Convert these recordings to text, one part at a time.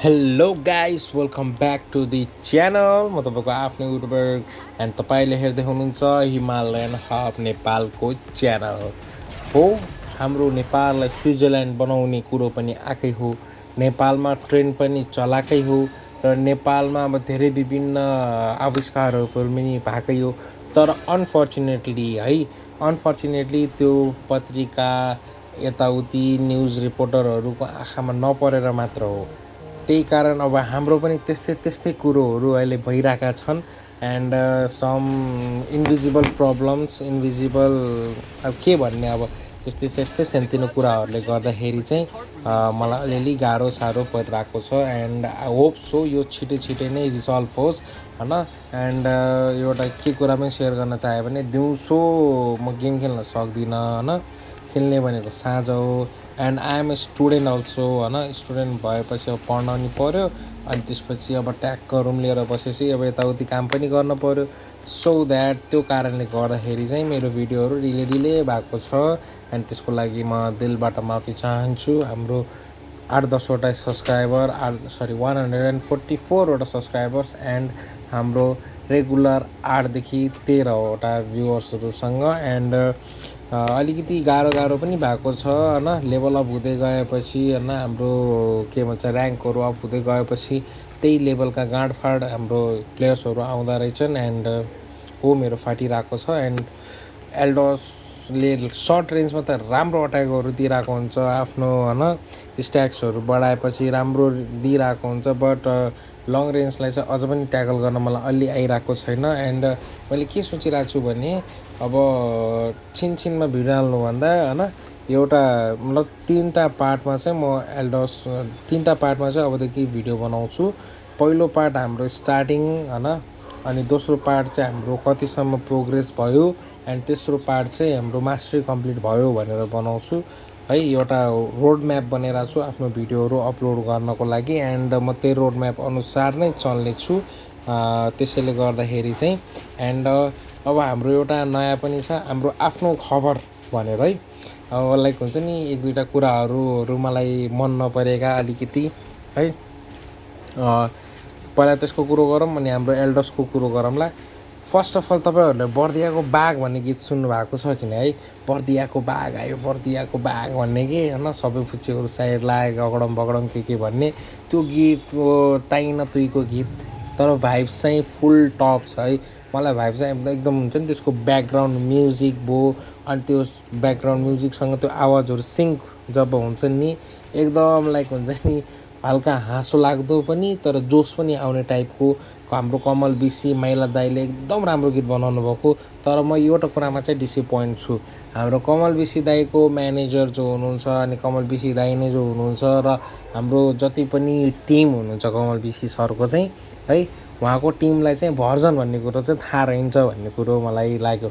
Hello guys welcome back to the channel. म तपाईँको आफ्नो युट्युबर एन्ड तपाईँले हेर्दै हुनुहुन्छ हिमालयन हब नेपालको च्यानल हो। हाम्रो नेपाललाई स्विजरल्यान्ड बनाउने कुरो पनि आएकै हो। नेपालमा ट्रेन पनि चलाएकै हो र नेपालमा अब धेरै विभिन्न आविष्कारहरू पनि भएकै हो। तर अनफर्चुनेटली त्यो पत्रिका यताउति न्युज रिपोर्टरहरूको आँखामा नपरेर मात्र हो। त्यही कारण अब हाम्रो पनि त्यस्तै त्यस्तै कुरोहरू अहिले भइरहेका छन्। And some invisible problems invisible अब के भन्ने, अब त्यस्तै त्यस्तै सानोतिनो कुराहरूले गर्दाखेरि चाहिँ मलाई अलिअलि गाह्रो साह्रो परिरहेको छ। एन्ड आई होप सो यो छिटै छिटै नै रिजल्भ होस् होइन। एन्ड एउटा के कुरा पनि सेयर गर्न चाहेँ भने दिउँसो म गेम खेल्न सक्दिनँ होइन। खेल्ने भनेको साँझ हो। And I M A student also होइन। स्टुडेन्ट भएपछि अब पढ्न नि पऱ्यो, अनि त्यसपछि अब ट्याक्क रुम लिएर बसेपछि अब यताउति काम पनि गर्नु पऱ्यो। सो द्याट त्यो कारणले गर्दाखेरि चाहिँ मेरो भिडियोहरू डिले भएको छ। एन्ड त्यसको लागि म दिलबाट माफी चाहन्छु। हाम्रो 8-10वटा सब्सक्राइबर 144वटा सब्सक्राइबर्स एन्ड हाम्रो रेगुलर 8देखि 13वटा भ्युवर्सहरूसँग। एन्ड अलिकति गाह्रो पनि भएको छ होइन। लेभल अप हुँदै गएपछि होइन, हाम्रो के भन्छ ऱ्याङ्कहरू अप हुँदै गएपछि त्यही लेभलका गाँडफाँड हाम्रो प्लेयर्सहरू आउँदो रहेछन्। एन्ड हो मेरो फाटिरहेको छ। एन्ड एल्डोसले सर्ट रेन्जमा त राम्रो अट्याकहरू दिइरहेको हुन्छ, आफ्नो होइन स्ट्याक्सहरू बढाएपछि राम्रो दिइरहेको हुन्छ। बट लङ रेन्जलाई चाहिँ अझ पनि ट्याकल गर्न मलाई अलि आइरहेको छैन। एन्ड मैले के सोचिरहेको छु भने अब छिनमा भिडियो हाल्नुभन्दा होइन एउटा मतलब 3टा पार्टमा चाहिँ म एल्डोस 3टा पार्टमा चाहिँ अबदेखि भिडियो बनाउँछु। पहिलो पार्ट हाम्रो स्टार्टिङ होइन, अनि दोस्रो पार्ट चाहिँ हाम्रो कतिसम्म प्रोग्रेस भयो, एन्ड तेस्रो पार्ट चाहिँ हाम्रो मास्टरी कम्प्लिट भयो भनेर बनाउँछु है। एउटा रोड म्याप बनाइरहेको छु आफ्नो भिडियोहरू अपलोड गर्नको लागि। एन्ड म त्यही रोड म्याप अनुसार नै चल्नेछु। त्यसैले गर्दाखेरि चाहिँ एन्ड अब हाम्रो एउटा नयाँ पनि छ, हाम्रो आफ्नो खबर भनेर है। अब लाइक हुन्छ नि, 1-2टा कुराहरू मलाई मन नपरेका अलिकति है। पहिला त्यसको कुरो गरौँ, अनि हाम्रो एल्डसको कुरो गरौँला। फर्स्ट अफ अल तपाईँहरूले बर्दियाको बाघ भन्ने गीत सुन्नुभएको छ किन है। बर्दियाको बाघ आयो, बर्दियाको बाघ भन्ने के होइन, सबै फुच्चीहरू साइड लाग्यो अगडम बगडम के भन्ने त्यो गीत हो। ताई न तुईको गीत, तर भाइब्स चाहिँ फुल टप छ है। मलाई भाइब्स चाहिँ एकदम हुन्छ नि, त्यसको ब्याकग्राउन्ड म्युजिक भयो, अनि त्यो ब्याकग्राउन्ड म्युजिकसँग त्यो आवाजहरू सिङ्क जब हुन्छ नि, एकदम लाइक हुन्छ नि हल्का हाँसो लाग्दो पनि तर जोस पनि आउने टाइपको। हाम्रो कमल बिसी माइला दाईले एकदम राम्रो गीत बनाउनु भएको। तर म एउटा कुरामा चाहिँ डिसपोइन्ट छु, हाम्रो कमल बिसी दाईको म्यानेजर जो हुनुहुन्छ, अनि कमल बिसी दाई नै जो हुनुहुन्छ, र हाम्रो जति पनि टिम हुनुहुन्छ कमल बिसी सरको चाहिँ है, उहाँको टिमलाई चाहिँ भर्जन भन्ने कुरो चाहिँ थाहा रहन्छ भन्ने कुरो मलाई लाग्यो।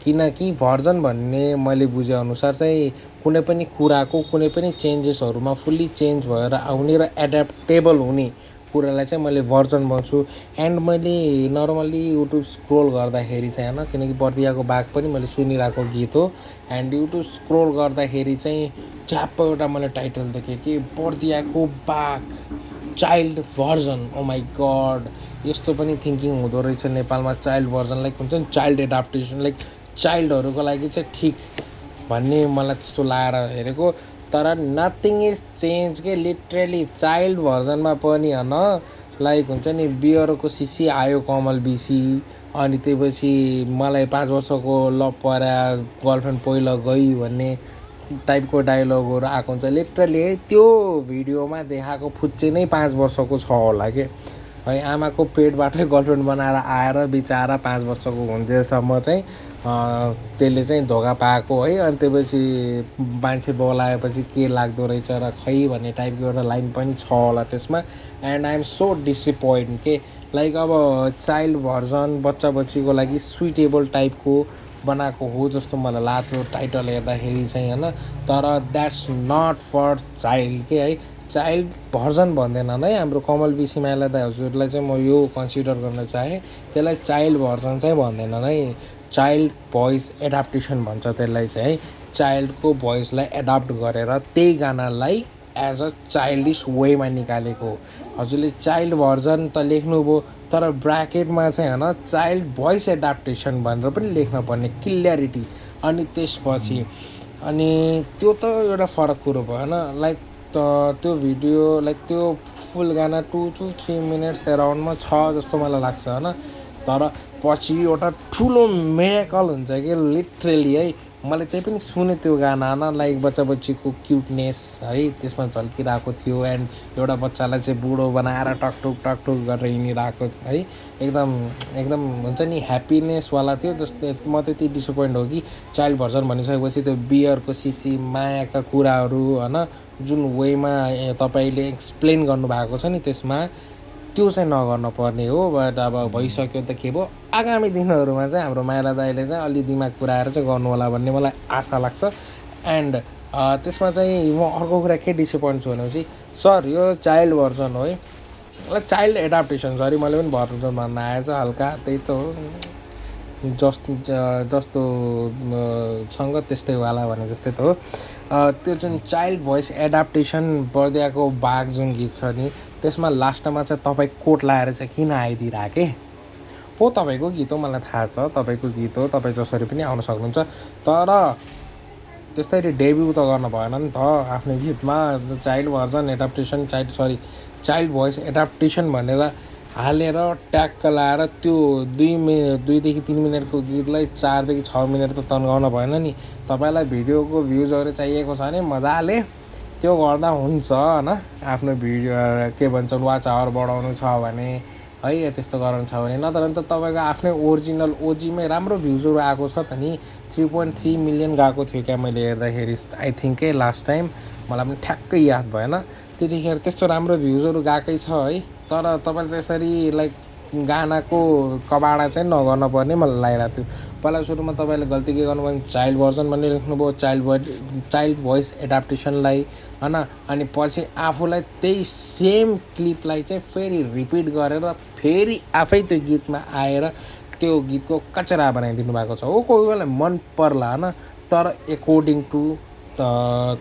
किनकि भर्जन भन्ने मैले बुझेअनुसार चाहिँ कुनै पनि कुराको कुनै पनि चेन्जेसहरूमा फुल्ली चेन्ज भएर आउने र एड्याप्टेबल हुने कुरालाई चाहिँ मैले भर्जन भन्छु। एन्ड मैले नर्मली युट्युब स्क्रोल गर्दाखेरि चाहिँ होइन, किनकि बर्दियाको बाघ पनि मैले सुनिरहेको गीत हो। एन्ड युट्युब स्क्रोल गर्दाखेरि चाहिँ झ्याप्प एउटा मैले टाइटल देखेँ कि बर्दियाको बाघ child version. Oh my god, यस्तो पनि थिङ्किङ हुँदो रहेछ नेपालमा। चाइल्ड भर्जन लाइक हुन्छ नि, चाइल्ड एडाप्टेसन, लाइक चाइल्डहरूको लागि चाहिँ ठिक भन्ने मलाई त्यस्तो लागेर हेरेको। तर नथिङ इज चेन्ज के, लिटरली चाइल्ड भर्जनमा पनि होइन, लाइक हुन्छ नि बियरको सिसी आयो कमल बिसी, अनि त्यसपछि मलाई 5 वर्षको लभ पर्या गर्लफ्रेन्ड पहिला गई भन्ने टाइपको डायलगहरू आएको हुन्छ लिटरली है। त्यो भिडियोमा देखाएको फुच्चे नै 5 वर्षको छ होला कि है। आमाको पेटबाटै गर्लफ्रेन्ड बनाएर आएर बिचारा 5 वर्षको हुन्जेलसम्म चाहिँ त्यसले चाहिँ धोका पाएको है। अनि त्यसपछि मान्छे बोलाएपछि के लाग्दो रहेछ र खै भन्ने टाइपको एउटा लाइन पनि छ होला त्यसमा। And I am so disappoint के, लाइक अब चाइल्ड भर्जन बच्चा बच्चीको लागि सुइटेबल टाइपको बनाएको हो जस्तो मलाई लाग्थ्यो टाइटल हेर्दाखेरि चाहिँ होइन। तर द्याट्स नट फर चाइल्ड के है, चाइल्ड भर्जन भन्दैनन् है। हाम्रो कमल बिसी माइला दाइ हजुरलाई चाहिँ म यो कन्सिडर गर्न चाहेँ, त्यसलाई चाइल्ड भर्जन चाहिँ भन्दैनन् है, चाइल्ड भोइस एडाप्टेसन भन्छ त्यसलाई चाहिँ है। चाइल्डको भोइसलाई एडाप्ट गरेर त्यही गानालाई एज अ चाइल्डिस वेमा निकालेको हो। हजुरले चाइल्ड भर्जन त लेख्नुभयो तर ब्राकेटमा चाहिँ होइन चाइल्ड भोइस एडाप्टेसन भनेर पनि लेख्नुपर्ने क्लियरिटी। अनि त्यसपछि अनि त्यो त एउटा फरक कुरो भयो होइन। लाइक त्यो भिडियो लाइक त्यो फुल गाना 2 to 3 मिनट्स एराउन्डमा छ जस्तो मलाई लाग्छ होइन। तर पछि एउटा ठुलो मिरेकल हुन्छ कि लिटरली है। मैले त्यही पनि सुने त्यो गाना होइन, लाइक बच्चा बच्चीको क्युटनेस है त्यसमा झल्किरहेको थियो। एन्ड एउटा बच्चालाई चाहिँ बुढो बनाएर टकटुक गरेर हिँडिरहेको है, एकदम एकदम हुन्छ नि ह्याप्पिनेसवाला थियो। जस्तै म त्यति डिसपोइन्ट हो कि चाइल्ड भर्जन भनिसकेपछि त्यो बियरको सिसी मायाका कुराहरू होइन जुन वेमा तपाईँले एक्सप्लेन गर्नुभएको छ नि त्यसमा त्यो चाहिँ नगर्न पर्ने हो। बट अब भइसक्यो त के भयो, आगामी दिनहरूमा चाहिँ हाम्रो माइला दाइले चाहिँ अलि दिमाग पुऱ्याएर चाहिँ गर्नुहोला भन्ने मलाई आशा लाग्छ। एन्ड त्यसमा चाहिँ म अर्को कुरा के डिसपोइन्ट छु भनेपछि सर यो चाइल्ड भर्जन हो है, चाइल्ड एडाप्टेसन सरी मैले पनि भर्जन भन्न आएछ हल्का, त्यही त हो जस्तो सँग त्यस्तै वाला भने जस्तै त हो। त्यो जुन चाइल्ड भोइस एडाप्टेसन बर्दियाको बाघ जुन गीत छ नि त्यसमा लास्टमा चाहिँ तपाईँ कोट लाएर चाहिँ किन आइदिइराखे हो। तपाईँको गीत हो मलाई थाहा छ, तपाईँको गीत हो, तपाईँ जसरी पनि आउन सक्नुहुन्छ। तर त्यस्तरी डेब्यु त गर्न भएन नि त आफ्नो गीतमा child version adaptation child voice adaptation भनेर हालेर ट्याक्क लाएर त्यो 2 देखि 3 मिनटको गीतलाई 4 देखि 6 मिनट त तन्काउन भएन नि। तपाईँलाई भिडियोको भ्युजहरू चाहिएको छ भने मजाले त्यो गर्दा हुन्छ होइन। आफ्नो भिडियो के भन्छन् वाच आवर बढाउनु छ भने है त्यस्तो गराउनु छ भने, नत्र त तपाईँको आफ्नै ओरिजिनल ओजीमै राम्रो भ्युजहरू आएको छ त नि। 3.3 मिलियन गएको थियो क्या मैले हेर्दाखेरि आई थिङ्क लास्ट टाइम, मलाई पनि ठ्याक्कै याद भएन। त्यतिखेर त्यस्तो राम्रो भ्युजहरू गएकै छ है। तर तपाईँले त्यसरी लाइक गानाको कबाडा चाहिँ नगर्न पर्ने मलाई लागिरहेको थियो। पहिला सुरुमा तपाईँले गल्ती के गर्नुभयो भने चाइल्ड भर्जन भन्ने लेख्नुभयो, चाइल्ड भोइस एडाप्टेसनलाई होइन। अनि पछि आफूलाई त्यही सेम क्लिपलाई चाहिँ फेरि रिपिट गरेर फेरि आफै त्यो गीतमा आएर त्यो गीतको कचरा बनाइदिनु भएको छ हो। कोही बेला मन पर्ला होइन, तर according to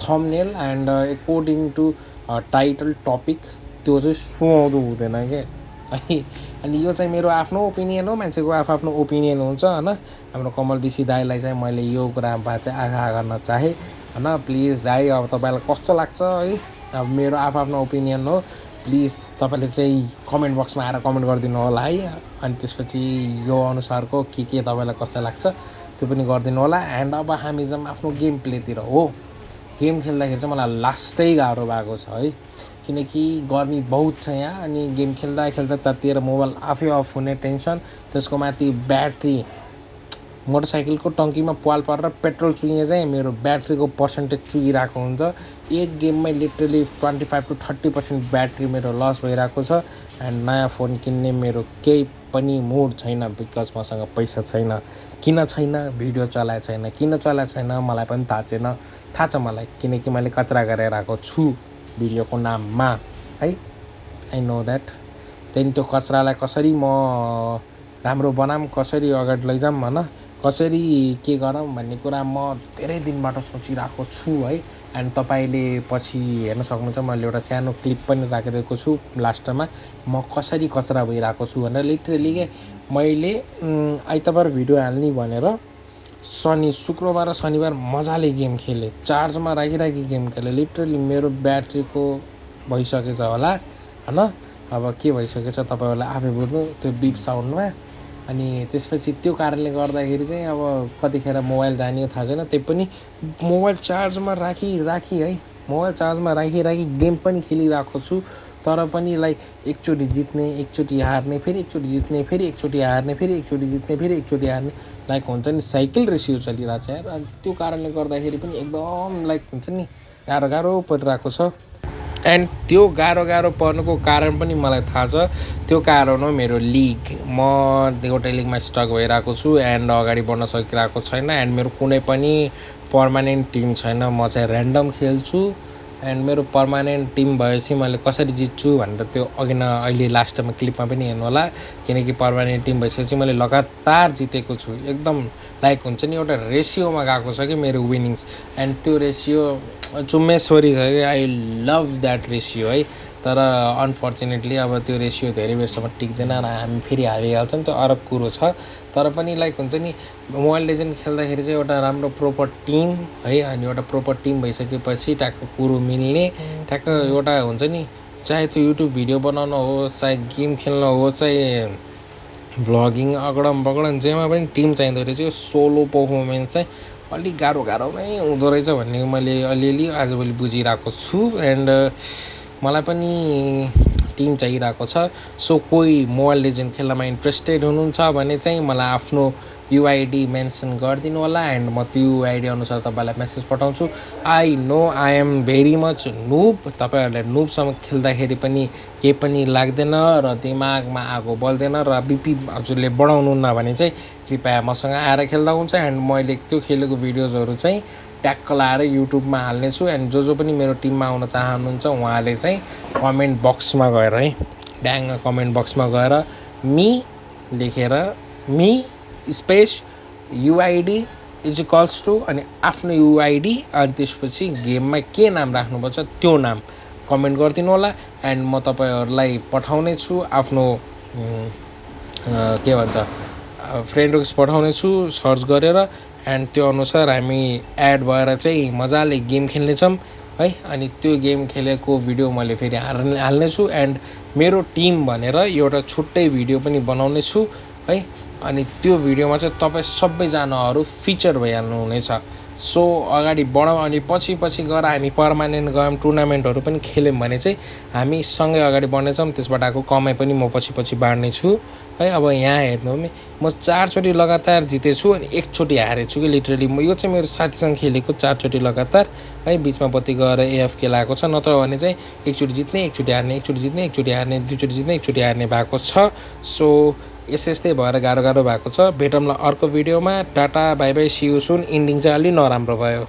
thumbnail and according to title topic त्यो चाहिँ सुहाउँदो हुँदैन क्या है। अनि यो चाहिँ मेरो आफ्नो ओपिनियन हो, मान्छेको आफ्नो ओपिनियन हुन्छ होइन। हाम्रो कमल बिसी दाईलाई चाहिँ मैले यो कुरामा चाहिँ आगाह गर्न चाहेँ होइन। प्लिज दाई अब तपाईँलाई कस्तो लाग्छ है, अब मेरो आफ्नो ओपिनियन हो, प्लिज तपाईँले चाहिँ कमेन्ट बक्समा आएर कमेन्ट गरिदिनु होला है। अनि त्यसपछि यो अनुसारको के तपाईँलाई कस्तो लाग्छ त्यो पनि गरिदिनु होला। एन्ड अब हामी जाउँ आफ्नो गेम प्लेतिर हो। गेम खेल्दाखेरि चाहिँ मलाई लास्टै गाह्रो भएको छ है, किनकि गर्मी बहुत छ यहाँ। अनि गेम खेल्दा तातिएर मोबाइल आफै अफ हुने टेन्सन, त्यसको माथि ब्याट्री मोटरसाइकलको टङ्कीमा पाल परेर पेट्रोल चुहिए चाहिँ मेरो ब्याट्रीको पर्सेन्टेज चुहिरहेको हुन्छ। एक गेममै लिटरली 25 to 30% ब्याट्री मेरो लस भइरहेको छ। एन्ड नयाँ फोन किन्ने मेरो केही पनि मुड छैन, बिकज मसँग पैसा छैन। किन छैन, भिडियो चलाएको छैन, किन चलाएको छैन मलाई पनि थाहा छ मलाई, किनकि मैले कचरा गरेर आएको छु भिडियोको नाममा है, आई नो द्याट। त्यहाँदेखि त्यो कचरालाई कसरी म राम्रो बनाऊँ, कसरी अगाडि लैजाऊँ होइन, कसरी के गरौँ भन्ने कुरा म धेरै दिनबाट सोचिरहेको छु है। एन्ड तपाईँले पछि हेर्न सक्नुहुन्छ, मैले एउटा सानो क्लिप पनि राखिदिएको छु लास्टमा म कसरी कचरा भइरहेको छु भनेर। लिटरली के मैले आइतबार भिडियो हाल्ने भनेर शुक्रबार र शनिबार मजाले गेम खेलेँ, चार्जमा राखी गेम खेलेँ। लिटरली मेरो ब्याट्रीको भइसकेछ होला होइन। अब के भइसकेछ तपाईँहरूलाई आफै बुझ्नु त्यो बिप साउन्डमा। अनि त्यसपछि त्यो कारणले गर्दाखेरि चाहिँ अब कतिखेर मोबाइल जाने थाहा छैन। त्यही पनि मोबाइल चार्जमा राखी है, मोबाइल चार्जमा राखी गेम पनि खेलिरहेको छु। तर पनि लाइक एकचोटि जित्ने एकचोटि हार्ने, फेरि एकचोटि जित्ने फेरि एकचोटि हार्ने, फेरि एकचोटि जित्ने फेरि एकचोटि हार्ने, लाइक हुन्छ नि साइकल रेसियो चलिरहेको छ यार। त्यो कारणले गर्दाखेरि पनि एकदम लाइक हुन्छ नि गाह्रो परिरहेको छ। एन्ड त्यो गाह्रो पर्नुको कारण पनि मलाई थाहा छ। त्यो कारण हो मेरो लिग, म एउटा लिगमा स्टक भइरहेको छु एन्ड अगाडि बढ्न सकिरहेको छैन। एन्ड मेरो कुनै पनि पर्मानेन्ट टिम छैन, म चाहिँ ऱ्यान्डम खेल्छु एन्ड मेरो पर्मानेन्ट टिम भएपछि मैले कसरी जित्छु भनेर त्यो अघि न अहिले लास्ट टाइममा क्लिपमा पनि हेर्नु होला, किनकि पर्मानेन्ट टिम भइसकेपछि मैले लगातार जितेको छु। एकदम लाइक हुन्छ नि एउटा रेसियोमा गएको छ कि मेरो विनिङ्स, एन्ड त्यो रेसियो चुम्मेश्वरी छ कि आई लभ द्याट रेसियो है। तर अनफर्चुनेटली अब त्यो रेसियो धेरै बेरसम्म टिक्दैन र हामी फेरि हारिहाल्छौँ, त्यो अलग कुरो छ। तर पनि लाइक हुन्छ नि मोबाइल लेजेन्ड खेल्दाखेरि चाहिँ एउटा राम्रो प्रोपर टिम है, अनि एउटा प्रोपर टिम भइसकेपछि ट्याक्क कुरो मिल्ने, ट्याक्क एउटा हुन्छ नि चाहे त्यो युट्युब भिडियो बनाउन होस्, चाहे गेम खेल्न होस्, चाहे भ्लगिङ अगडम बगडम जेमा पनि टिम चाहिँदो रहेछ। यो सोलो पर्फर्मेन्स चाहिँ अलिक गाह्रो नै हुँदो रहेछ भन्ने मैले अलिअलि आजभोलि बुझिरहेको छु, एन्ड मलाई पनि टिम चाहिरहेको छ। सो कोही मोबाइल लेजेन्ड खेल्नमा इन्ट्रेस्टेड हुनुहुन्छ भने चाहिँ मलाई आफ्नो युआइडी मेन्सन गरिदिनु होला, एन्ड म त्यो युआइडी अनुसार तपाईँलाई मेसेज पठाउँछु। I know I am very much noob, तपाईँहरूलाई नुबसँग खेल्दाखेरि पनि केही पनि लाग्दैन र दिमागमा आगो बल्दैन र बिपी हजुरले बढाउनुहुन्न भने चाहिँ कृपया मसँग आएर खेल्दा हुन्छ। एन्ड मैले त्यो खेलेको भिडियोजहरू चाहिँ ट्याक्क लाएर युट्युबमा हाल्नेछु, एन्ड जो पनि मेरो टिममा आउन चाहनुहुन्छ उहाँले चाहिँ कमेन्ट बक्समा गएर है ड्याङ कमेन्ट बक्समा गएर मी लेखेर me space UID is equals to अनि आफ्नो युआइडी, अनि त्यसपछि गेममा के नाम राख्नुपर्छ त्यो नाम कमेन्ट गरिदिनु होला, एन्ड म तपाईँहरूलाई पठाउने छु आफ्नो के भन्छ फ्रेन्ड रिक्वेस्ट पठाउने छु सर्च गरेर, एन्ड त्यो अनुसार हामी एड भएर चाहिँ मजाले गेम खेल्नेछौँ है। अनि त्यो गेम खेलेको भिडियो मैले फेरि हाल्नेछु, एन्ड मेरो टिम भनेर एउटा छुट्टै भिडियो पनि बनाउने छु है। अनि त्यो भिडियोमा चाहिँ तपाईँ सबैजनाहरू फिचर भइहाल्नु हुनेछ। सो अगाडि बढौँ, अनि पछि गएर हामी पर्मानेन्ट गयौँ, टुर्नामेन्टहरू पनि खेल्यौँ भने चाहिँ हामी सँगै अगाडि बढ्नेछौँ। त्यसबाट आएको कमाइ पनि म पछि बाँड्ने छु है। अब यहाँ हेर्नु भने म 4 चोटि लगातार जितेछु अनि 1 चोटि हारेछु कि लिटरली। यो चाहिँ मेरो साथीसँग खेलेको 4 चोटि लगातार है, बिचमा पत्ती गएर एएफके लगाएको छ, नत्र भने चाहिँ 1 चोटि जित्ने 1 चोटि हार्ने, 1 चोटि जित्ने 1 चोटि हार्ने, 2 चोटि जित्ने 1 चोटि हार्ने भएको छ। सो यस्तै भएर गाह्रो भएको छ। भेटौँला अर्को भिडियोमा। Tata bye bye, see you soon. इन्डिङ चाहिँ अलि नराम्रो भयो।